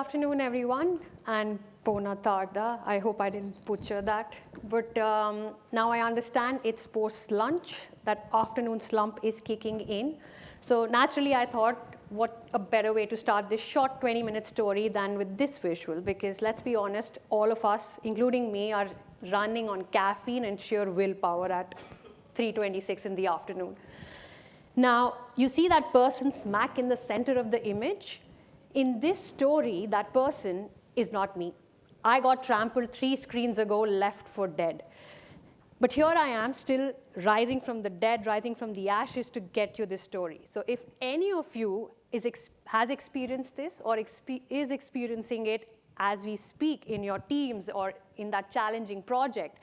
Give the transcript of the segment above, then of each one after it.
afternoon, everyone, and Pona Tarda. I hope I didn't butcher that. But now I understand it's post-lunch, that afternoon slump is kicking in. So naturally, I thought, what a better way to start this short 20-minute story than with this visual, because let's be honest, all of us, including me, are running on caffeine and sheer willpower at 3:26 in the afternoon. Now, you see that person smack in the center of the image? In this story, that person is not me. I got trampled 3 screens ago, left for dead. But here I am, still rising from the dead, rising from the ashes to get you this story. So if any of you has experienced this or is experiencing it as we speak in your teams or in that challenging project,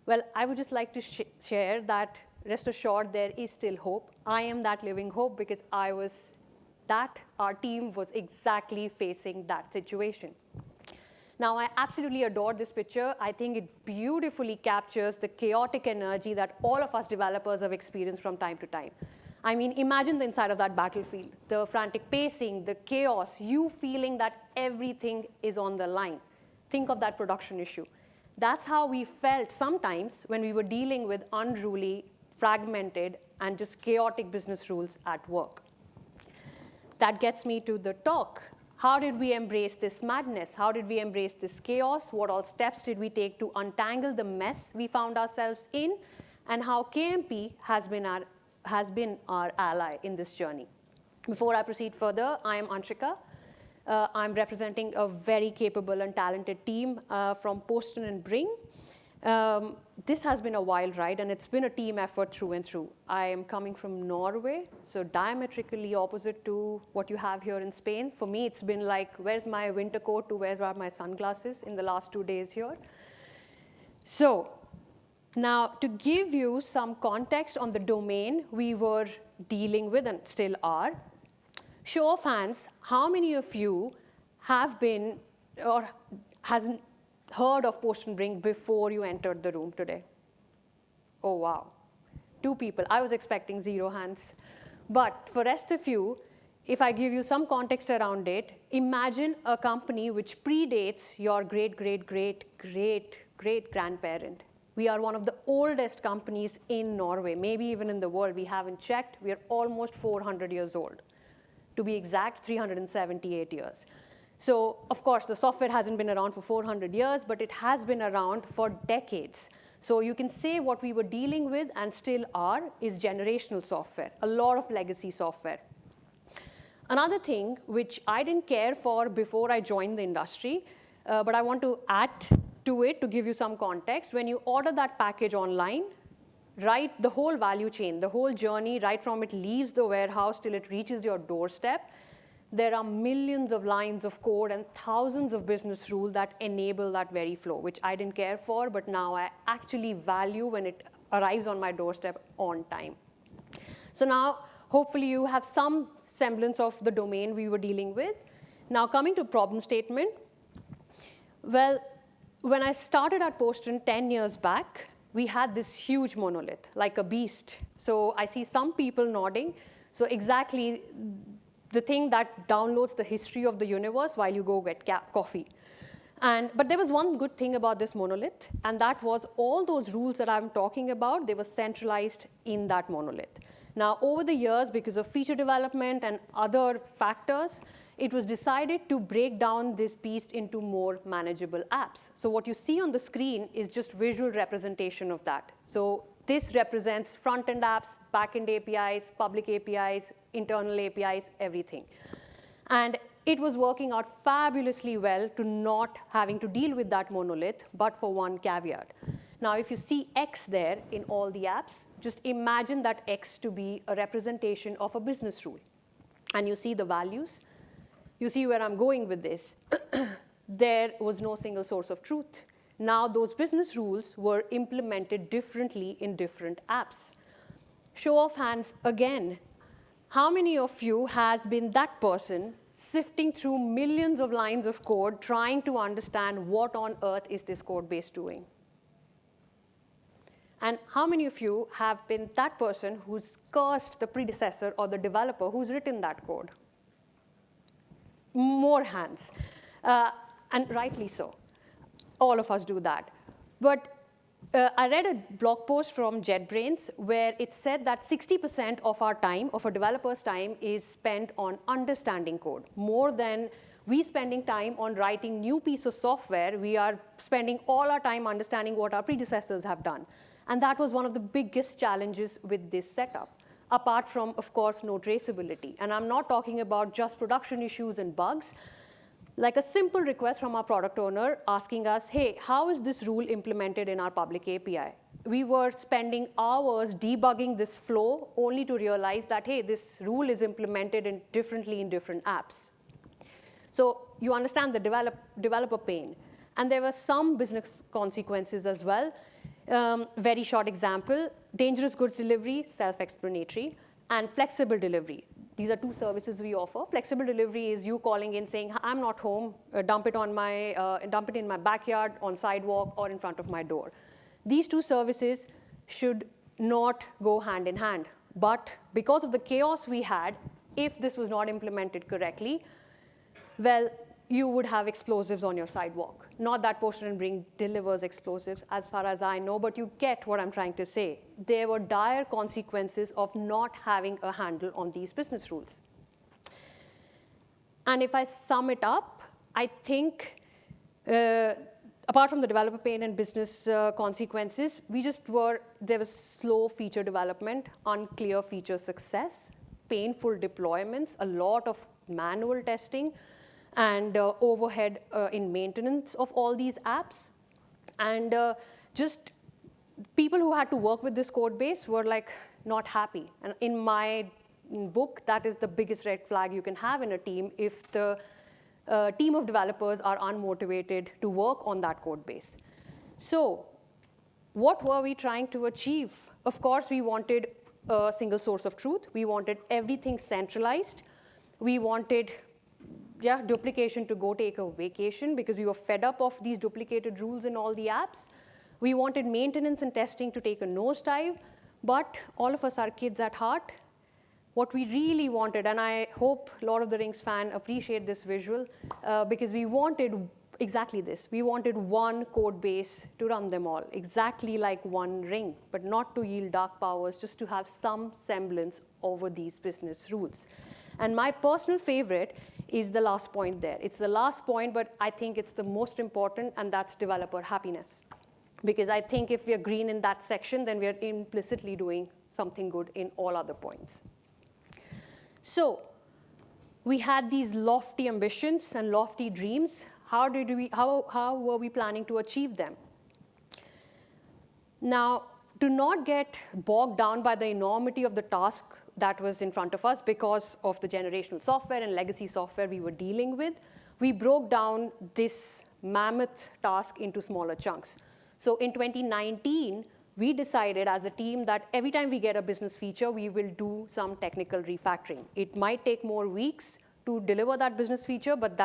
well, I would just like to share that, rest assured, there is still hope. I am that living hope because our team was exactly facing that situation. Now, I absolutely adore this picture. I think it beautifully captures the chaotic energy that all of us developers have experienced from time to time. I mean, imagine the inside of that battlefield, the frantic pacing, the chaos, you feeling that everything is on the line. Think of that production issue. That's how we felt sometimes when we were dealing with unruly, fragmented, and just chaotic business rules at work. That gets me to the talk. How did we embrace this madness? How did we embrace this chaos? What all steps did we take to untangle the mess we found ourselves in? And how KMP has been our ally in this journey. Before I proceed further, I am Anshika. I'm representing a very capable and talented team from Posten and Bring. This has been a wild ride, and it's been a team effort through and through. I am coming from Norway, so diametrically opposite to what you have here in Spain. For me, it's been like, where's my winter coat to where's my sunglasses in the last 2 days here. So now, to give you some context on the domain we were dealing with and still are, show of hands, how many of you have been or hasn't heard of Posten Bring before you entered the room today? Oh, wow. 2 people. I was expecting 0 hands. But for rest of you, if I give you some context around it, imagine a company which predates your great-great-great-great-grandparent. We are one of the oldest companies in Norway, maybe even in the world. We haven't checked. We are almost 400 years old. To be exact, 378 years. So, of course, the software hasn't been around for 400 years, but it has been around for decades. So you can say what we were dealing with and still are is generational software, a lot of legacy software. Another thing which I didn't care for before I joined the industry, but I want to add to it to give you some context. When you order that package online, right, the whole value chain, the whole journey, right from it leaves the warehouse till it reaches your doorstep, there are millions of lines of code and thousands of business rules that enable that very flow, which I didn't care for, but now I actually value when it arrives on my doorstep on time. So now, hopefully you have some semblance of the domain we were dealing with. Now, coming to problem statement. Well, when I started at Posten 10 years back, we had this huge monolith, like a beast. So I see some people nodding. So exactly the thing that downloads the history of the universe while you go get coffee. But there was one good thing about this monolith, and that was all those rules that I'm talking about, they were centralized in that monolith. Now, over the years, because of feature development and other factors, it was decided to break down this beast into more manageable apps. So what you see on the screen is just visual representation of that. So this represents front-end apps, back-end APIs, public APIs, internal APIs, everything. And it was working out fabulously well to not having to deal with that monolith, but for one caveat. Now, if you see X there in all the apps, just imagine that X to be a representation of a business rule. And you see the values. You see where I'm going with this. There was no single source of truth. Now, those business rules were implemented differently in different apps. Show of hands again. How many of you has been that person sifting through millions of lines of code trying to understand what on earth is this code base doing? And how many of you have been that person who's cursed the predecessor or the developer who's written that code? More hands. And rightly so. All of us do that. But I read a blog post from JetBrains where it said that 60% of our time, of a developer's time, is spent on understanding code. More than we spending time on writing new piece of software, we are spending all our time understanding what our predecessors have done. And that was one of the biggest challenges with this setup, apart from, of course, no traceability. And I'm not talking about just production issues and bugs. Like a simple request from our product owner asking us, hey, how is this rule implemented in our public API? We were spending hours debugging this flow only to realize that, hey, this rule is implemented differently in different apps. So you understand the developer pain. And there were some business consequences as well. Very short example, dangerous goods delivery, self-explanatory, and flexible delivery. These are two services we offer. Flexible delivery is you calling in saying, I'm not home, dump it in my backyard, on sidewalk, or in front of my door. These two services should not go hand in hand. But because of the chaos we had, if this was not implemented correctly, well, you would have explosives on your sidewalk. Not that Posten Bring delivers explosives, as far as I know, but you get what I'm trying to say. There were dire consequences of not having a handle on these business rules. And if I sum it up, I think, apart from the developer pain and business consequences, there was slow feature development, unclear feature success, painful deployments, a lot of manual testing, and overhead in maintenance of all these apps. And just people who had to work with this code base were like not happy. And in my book, that is the biggest red flag you can have in a team if the team of developers are unmotivated to work on that code base. So what were we trying to achieve? Of course, we wanted a single source of truth. We wanted everything centralized. We wanted duplication to go take a vacation because we were fed up of these duplicated rules in all the apps. We wanted maintenance and testing to take a nosedive, but all of us are kids at heart. What we really wanted, and I hope Lord of the Rings fan appreciate this visual, because we wanted exactly this. We wanted one code base to run them all, exactly like one ring, but not to yield dark powers, just to have some semblance over these business rules. And my personal favorite is the last point there. It's the last point, but I think it's the most important, and that's developer happiness. Because I think if we're green in that section, then we're implicitly doing something good in all other points. So we had these lofty ambitions and lofty dreams. How were we planning to achieve them? Now, to not get bogged down by the enormity of the task that was in front of us because of the generational software and legacy software we were dealing with, we broke down this mammoth task into smaller chunks. So in 2019, we decided as a team that every time we get a business feature, we will do some technical refactoring. It might take more weeks to deliver that business feature, but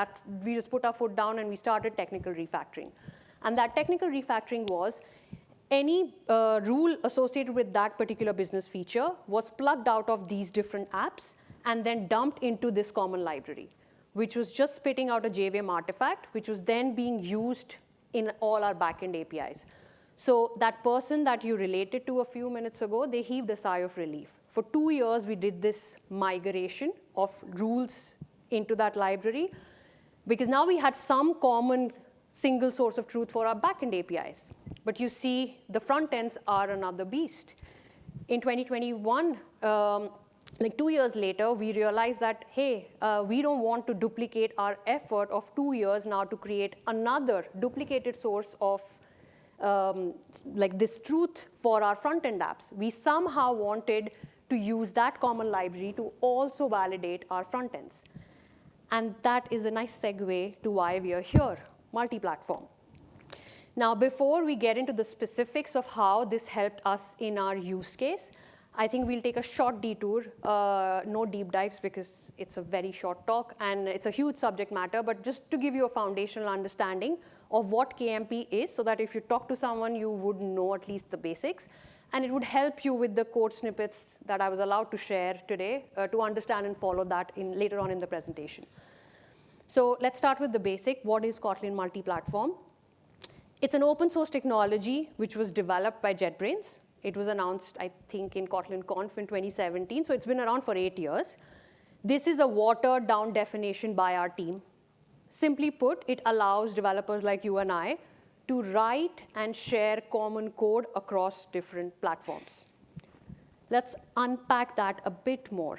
we just put our foot down and we started technical refactoring. And that technical refactoring was any rule associated with that particular business feature was plugged out of these different apps and then dumped into this common library, which was just spitting out a JVM artifact, which was then being used in all our backend APIs. So that person that you related to a few minutes ago, they heaved a sigh of relief. For 2 years, we did this migration of rules into that library, because now we had some common single source of truth for our backend APIs. But you see, the front ends are another beast. In 2021, like 2 years later, we realized that, hey, we don't want to duplicate our effort of 2 years now to create another duplicated source of like this truth for our front-end apps. We somehow wanted to use that common library to also validate our front ends. And that is a nice segue to why we are here, multi-platform. Now, before we get into the specifics of how this helped us in our use case, I think we'll take a short detour, no deep dives because it's a very short talk and it's a huge subject matter, but just to give you a foundational understanding of what KMP is so that if you talk to someone, you would know at least the basics. And it would help you with the code snippets that I was allowed to share today to understand and follow that later on in the presentation. So let's start with the basic. What is Kotlin Multiplatform? It's an open source technology which was developed by JetBrains. It was announced, I think, in Kotlin Conf in 2017, so it's been around for 8 years. This is a watered down definition by our team. Simply put, it allows developers like you and I to write and share common code across different platforms. Let's unpack that a bit more.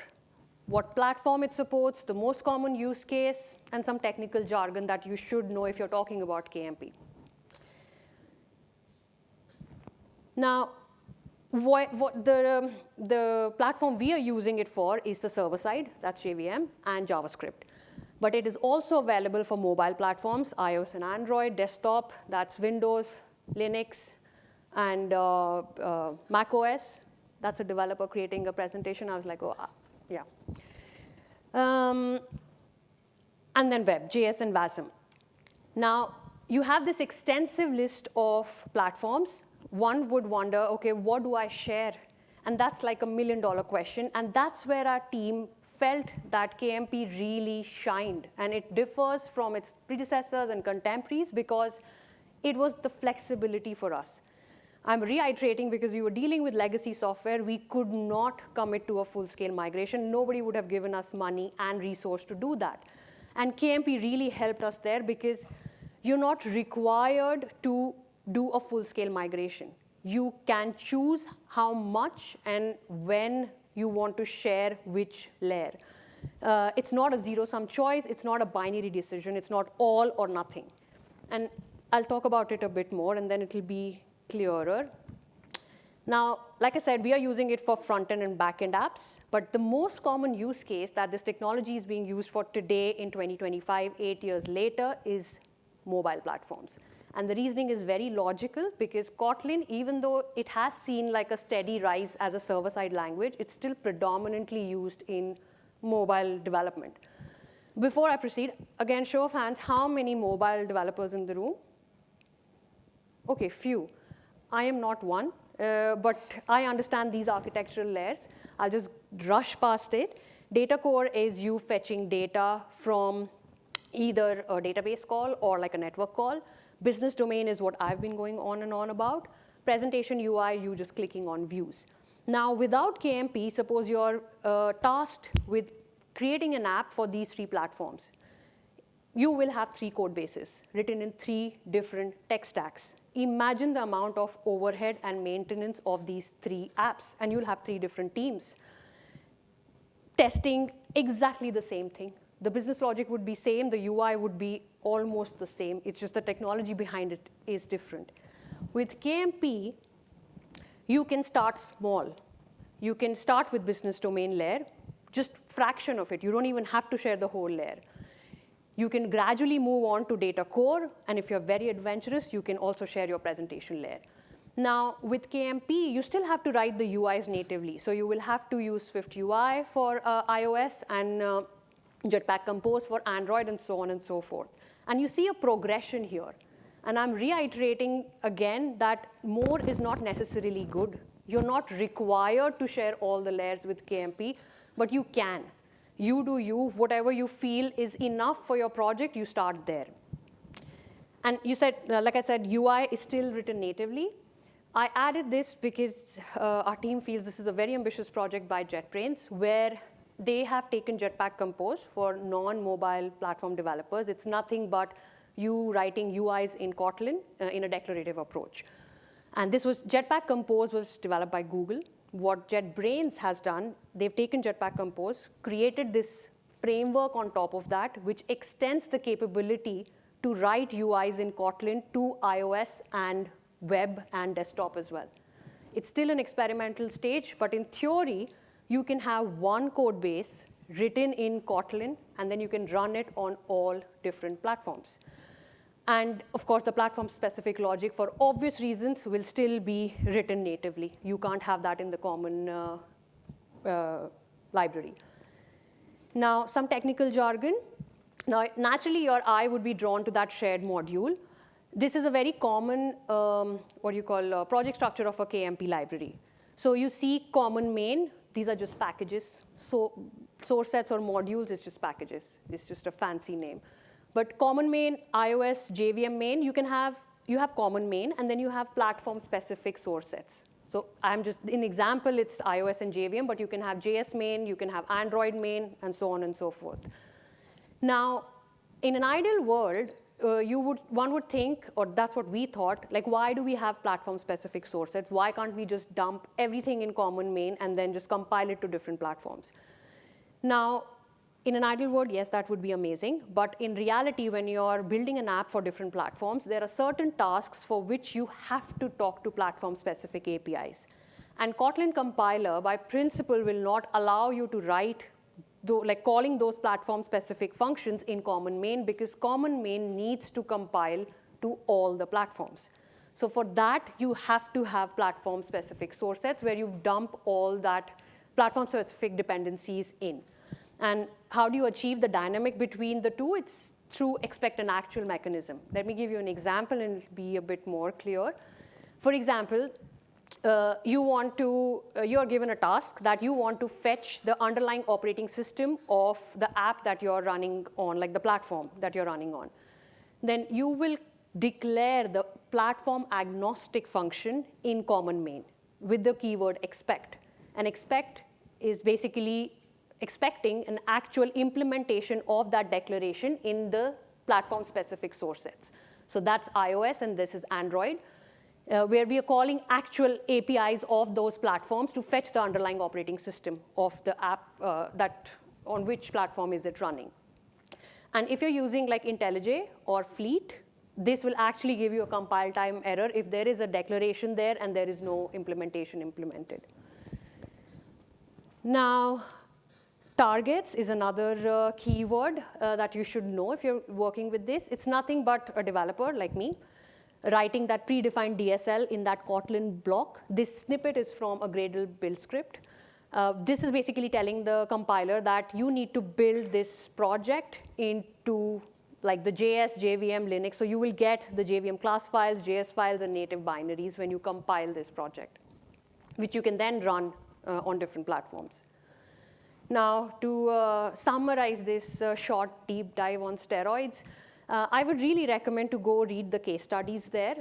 What platform it supports, the most common use case, and some technical jargon that you should know if you're talking about KMP. Now, the platform we are using it for is the server side, that's JVM, and JavaScript. But it is also available for mobile platforms, iOS and Android, desktop, that's Windows, Linux, and Mac OS. That's a developer creating a presentation. I was like, oh, yeah. And then web, JS and WASM. Now, you have this extensive list of platforms. One would wonder, OK, what do I share? And that's like $1 million question. And that's where our team felt that KMP really shined. And it differs from its predecessors and contemporaries because it was the flexibility for us. I'm reiterating because we were dealing with legacy software. We could not commit to a full-scale migration. Nobody would have given us money and resource to do that. And KMP really helped us there because you're not required to do a full-scale migration. You can choose how much and when you want to share which layer. It's not a zero-sum choice. It's not a binary decision. It's not all or nothing. And I'll talk about it a bit more, and then it'll be clearer. Now, like I said, we are using it for front-end and back-end apps. But the most common use case that this technology is being used for today in 2025, 8 years later, is mobile platforms. And the reasoning is very logical because Kotlin, even though it has seen like a steady rise as a server-side language, it's still predominantly used in mobile development. Before I proceed, again, show of hands, how many mobile developers in the room? OK, few. I am not one, but I understand these architectural layers. I'll just rush past it. Data core is you fetching data from either a database call or like a network call. Business domain is what I've been going on and on about. Presentation UI, you just clicking on views. Now, without KMP, suppose you're tasked with creating an app for these 3 platforms. You will have 3 code bases written in 3 different tech stacks. Imagine the amount of overhead and maintenance of these 3 apps, and you'll have 3 different teams testing exactly the same thing. The business logic would be same. The UI would be almost the same. It's just the technology behind it is different. With KMP, you can start small. You can start with business domain layer, just fraction of it. You don't even have to share the whole layer. You can gradually move on to data core. And if you're very adventurous, you can also share your presentation layer. Now, with KMP, you still have to write the UIs natively. So you will have to use Swift UI for iOS and Jetpack Compose for Android, and so on and so forth. And you see a progression here. And I'm reiterating again that more is not necessarily good. You're not required to share all the layers with KMP, but you can. You do you. Whatever you feel is enough for your project, you start there. And you said, like I said, UI is still written natively. I added this because our team feels this is a very ambitious project by JetBrains, where they have taken Jetpack Compose for non-mobile platform developers. It's nothing but you writing UIs in Kotlin in a declarative approach. And this was Jetpack Compose was developed by Google. What JetBrains has done, they've taken Jetpack Compose, created this framework on top of that, which extends the capability to write UIs in Kotlin to iOS and web and desktop as well. It's still an experimental stage, but in theory, you can have one code base written in Kotlin, and then you can run it on all different platforms. And of course, the platform-specific logic, for obvious reasons, will still be written natively. You can't have that in the common library. Now, some technical jargon. Now, naturally, your eye would be drawn to that shared module. This is a very common, project structure of a KMP library. So you see common main. These are just packages. So source sets or modules is just packages. It's just a fancy name. But common main, iOS, JVM main, you have common main, and then you have platform-specific source sets. So I'm just, in example, it's iOS and JVM, but you can have JS main, you can have Android main, and so on and so forth. Now, in an ideal world, one would think, or that's what we thought, like why do we have platform-specific source sets? Why can't we just dump everything in common main and then just compile it to different platforms? Now, in an ideal world, yes, that would be amazing. But in reality, when you're building an app for different platforms, there are certain tasks for which you have to talk to platform-specific APIs. And Kotlin compiler, by principle, will not allow you to write like calling those platform-specific functions in common main, because common main needs to compile to all the platforms. So for that, you have to have platform-specific source sets where you dump all that platform-specific dependencies in. And how do you achieve the dynamic between the two? It's through expect and actual mechanism. Let me give you an example and it'll be a bit more clear. For example, you're given a task that you want to fetch the underlying operating system of the app that you're running on, like the platform that you're running on. Then you will declare the platform agnostic function in common main with the keyword expect. And expect is basically expecting an actual implementation of that declaration in the platform-specific source sets. So that's iOS, and this is Android, where we are calling actual APIs of those platforms to fetch the underlying operating system of the app on which platform is it running. And if you're using like IntelliJ or Fleet, this will actually give you a compile time error if there is a declaration there and there is no implementation implemented. Now, targets is another keyword that you should know if you're working with this. It's nothing but a developer like me writing that predefined DSL in that Kotlin block. This snippet is from a Gradle build script. This is basically telling the compiler that you need to build this project into like the JS, JVM, Linux. So you will get the JVM class files, JS files, and native binaries when you compile this project, which you can then run on different platforms. Now, to summarize this short deep dive on steroids, I would really recommend to go read the case studies there.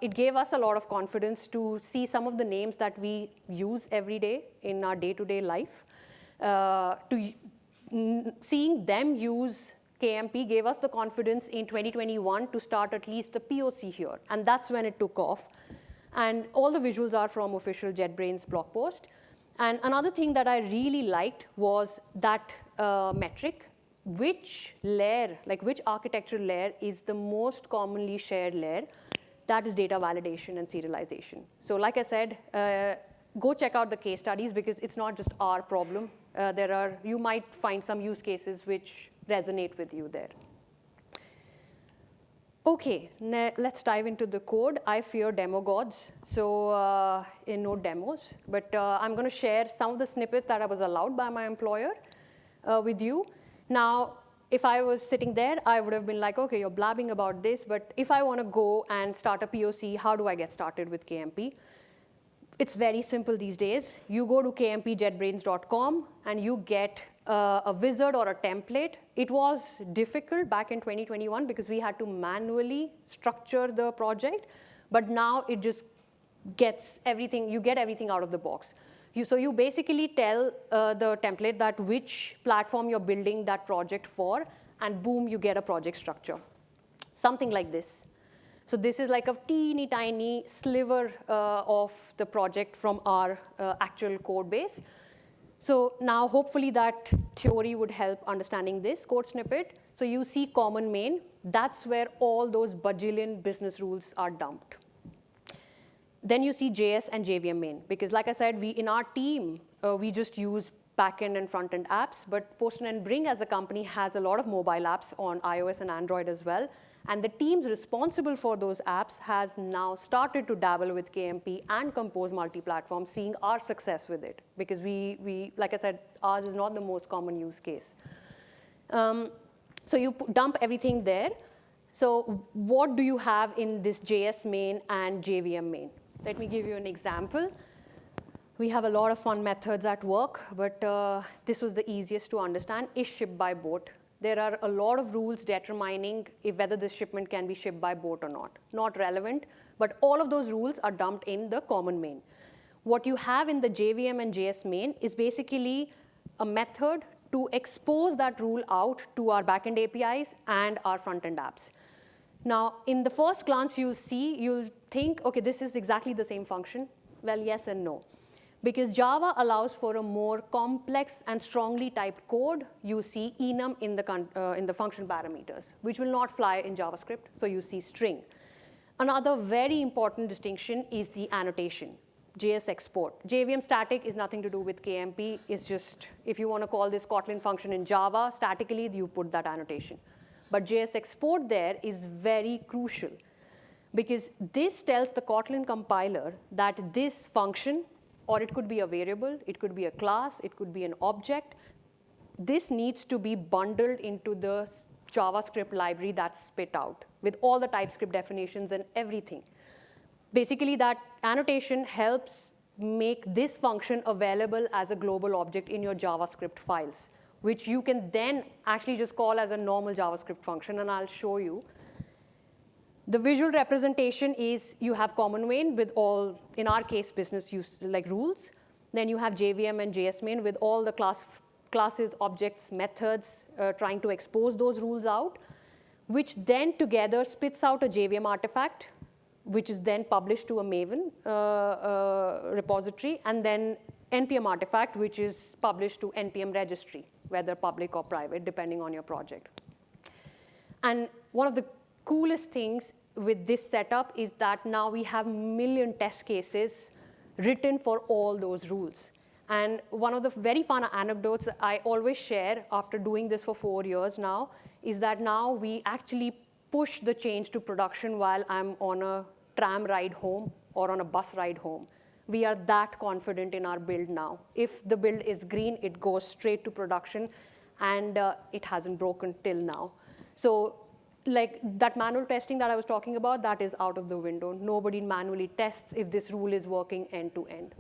It gave us a lot of confidence to see some of the names that we use every day in our day-to-day life. Seeing them use KMP gave us the confidence in 2021 to start at least the POC here. And that's when it took off. And all the visuals are from official JetBrains blog post. And another thing that I really liked was that metric, which layer, like which architectural layer is the most commonly shared layer. That is data validation and serialization. So like I said, go check out the case studies because it's not just our problem. You might find some use cases which resonate with you there. OK, let's dive into the code. I fear demo gods, so no demos. But I'm going to share some of the snippets that I was allowed by my employer with you. Now, if I was sitting there, I would have been like, OK, you're blabbing about this. But if I want to go and start a POC, how do I get started with KMP? It's very simple these days. You go to kmpjetbrains.com, and you get a wizard or a template. It was difficult back in 2021 because we had to manually structure the project. But now it just gets everything. You get everything out of the box. So you basically tell the template that which platform you're building that project for, and boom, you get a project structure. Something like this. So this is like a teeny tiny sliver of the project from our actual code base. So now hopefully that theory would help understanding this code snippet. So you see common main. That's where all those bajillion business rules are dumped. Then you see JS and JVM main. Because like I said, in our team, we just use backend and front-end apps. But Posten Bring as a company has a lot of mobile apps on iOS and Android as well. And the teams responsible for those apps has now started to dabble with KMP and compose multi-platform, seeing our success with it. Because like I said, ours is not the most common use case. So you dump everything there. So what do you have in this JS main and JVM main? Let me give you an example. We have a lot of fun methods at work, but this was the easiest to understand, is ship by boat. there are a lot of rules determining whether this shipment can be shipped by boat or not. Not relevant, but all of those rules are dumped in the common main. What you have in the JVM and JS main is basically a method to expose that rule out to our backend APIs and our front-end apps. Now, in the first glance, you'll think, okay, this is exactly the same function. Well, yes and no. Because Java allows for a more complex and strongly typed code, you see enum in the function parameters, which will not fly in JavaScript, so you see string. Another very important distinction is the annotation, JS export. JVM static is nothing to do with KMP. It's just, if you want to call this Kotlin function in Java, statically, you put that annotation. But JS export there is very crucial, because this tells the Kotlin compiler that this function, or it could be a variable, it could be a class, it could be an object, this needs to be bundled into the JavaScript library that's spit out with all the TypeScript definitions and everything. Basically, that annotation helps make this function available as a global object in your JavaScript files, which you can then actually just call as a normal JavaScript function, and I'll show you. The visual representation is you have common main with all, in our case, business use like rules. Then you have JVM and JS main with all the classes, objects, methods, trying to expose those rules out, which then together spits out a JVM artifact, which is then published to a Maven repository, and then NPM artifact, which is published to NPM registry, whether public or private, depending on your project. And one of the coolest things with this setup is that now we have million test cases written for all those rules. And one of the very fun anecdotes I always share after doing this for 4 years now is that now we actually push the change to production while I'm on a tram ride home or on a bus ride home. We are that confident in our build now. If the build is green, it goes straight to production, and it hasn't broken till now. So like that manual testing that I was talking about, that is out of the window. Nobody manually tests if this rule is working end to end.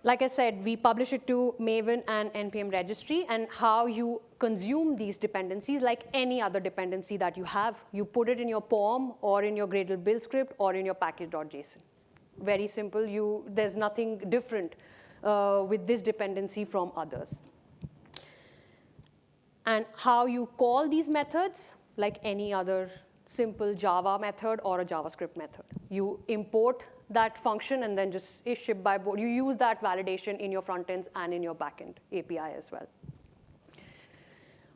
Like I said, we publish it to Maven and NPM registry, and how you consume these dependencies, like any other dependency that you have, you put it in your POM or in your Gradle build script or in your package.json. Very simple. There's nothing different with this dependency from others. And how you call these methods, like any other simple Java method or a JavaScript method. You import that function and then just is shipped by board. You use that validation in your front ends and in your backend API as well.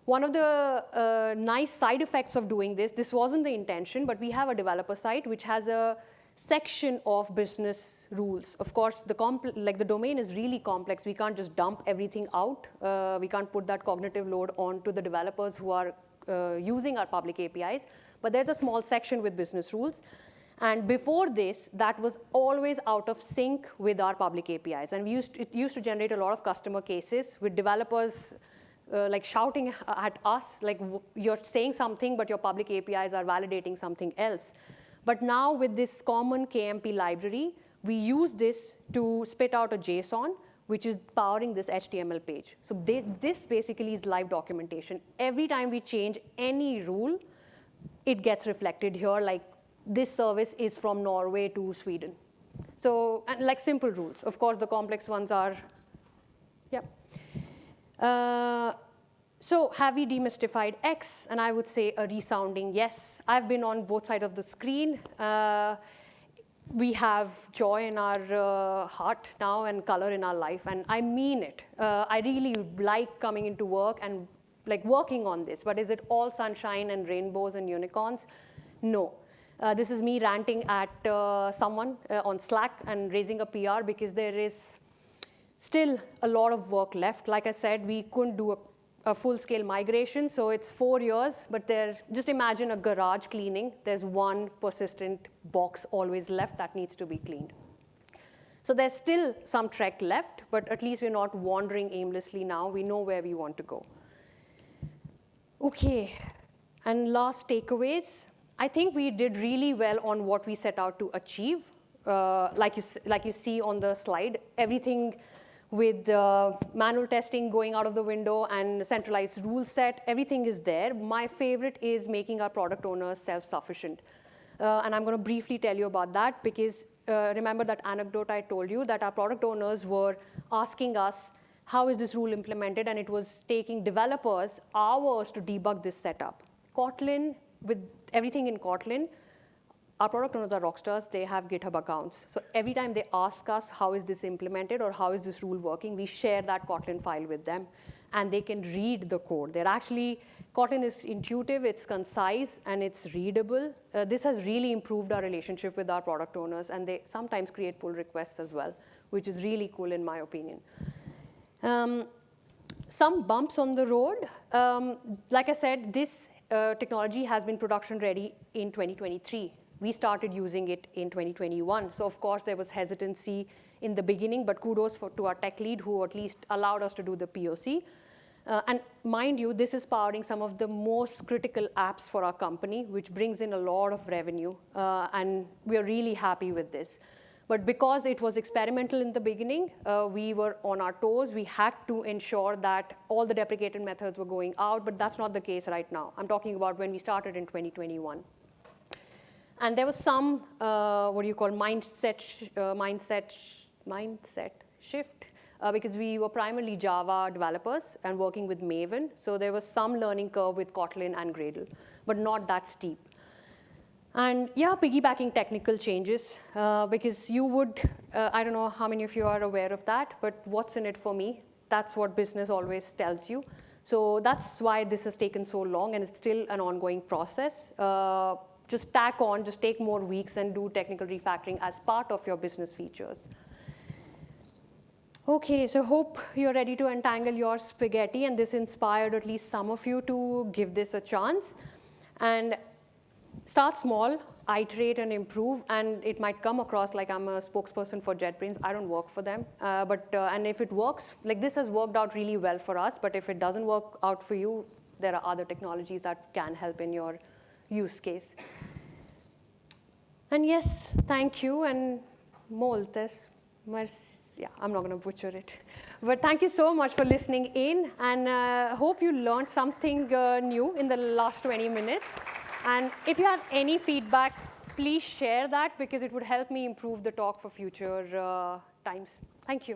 One of the nice side effects of doing this wasn't the intention, but we have a developer site which has a section of business rules. Of course, the domain is really complex. We can't just dump everything out. We can't put that cognitive load onto the developers who are using our public APIs. But there's a small section with business rules. And before this, that was always out of sync with our public APIs. And it used to generate a lot of customer cases with developers like shouting at us, like you're saying something, but your public APIs are validating something else. But now with this common KMP library, we use this to spit out a JSON, which is powering this HTML page. So this basically is live documentation. Every time we change any rule, it gets reflected here, like this service is from Norway to Sweden. So, and like simple rules. Of course, the complex ones are, yeah. So have we demystified X? And I would say a resounding yes. I've been on both sides of the screen. We have joy in our heart now and color in our life, and I mean it. I really like coming into work and like working on this, but is it all sunshine and rainbows and unicorns? No. This is me ranting at someone on Slack and raising a PR because there is still a lot of work left. Like I said, we couldn't do a full-scale migration, so it's 4 years, but just imagine a garage cleaning. There's one persistent box always left that needs to be cleaned. So there's still some trek left, but at least we're not wandering aimlessly now. We know where we want to go. Okay, and last takeaways. I think we did really well on what we set out to achieve. Like you see on the slide, everything with manual testing going out of the window and centralized rule set. Everything is there. My favorite is making our product owners self-sufficient. And I'm going to briefly tell you about that because remember that anecdote I told you that our product owners were asking us, how is this rule implemented? And it was taking developers hours to debug this setup. Kotlin, with everything in Kotlin, our product owners are rock stars. They have GitHub accounts. So every time they ask us, how is this implemented or how is this rule working, we share that Kotlin file with them. And they can read the code. Kotlin is intuitive, it's concise, and it's readable. This has really improved our relationship with our product owners. And they sometimes create pull requests as well, which is really cool in my opinion. Some bumps on the road. Like I said, this technology has been production ready in 2023. We started using it in 2021. So of course, there was hesitancy in the beginning, but kudos to our tech lead who at least allowed us to do the POC. And mind you, this is powering some of the most critical apps for our company, which brings in a lot of revenue. And we are really happy with this. But because it was experimental in the beginning, we were on our toes. We had to ensure that all the deprecated methods were going out, but that's not the case right now. I'm talking about when we started in 2021. And there was some, mindset shift, because we were primarily Java developers and working with Maven. So there was some learning curve with Kotlin and Gradle, but not that steep. And yeah, piggybacking technical changes, because you would, I don't know how many of you are aware of that, but what's in it for me? That's what business always tells you. So that's why this has taken so long, and it's still an ongoing process. Just tack on, just take more weeks and do technical refactoring as part of your business features. Okay, so hope you're ready to untangle your spaghetti, and this inspired at least some of you to give this a chance. And start small, iterate and improve, and it might come across like I'm a spokesperson for JetBrains. I don't work for them, and if it works, like this has worked out really well for us, but if it doesn't work out for you, there are other technologies that can help in your use case. And yes, thank you, and moltes. Yeah, I'm not going to butcher it. But thank you so much for listening in, and hope you learned something new in the last 20 minutes. And if you have any feedback, please share that, because it would help me improve the talk for future times. Thank you.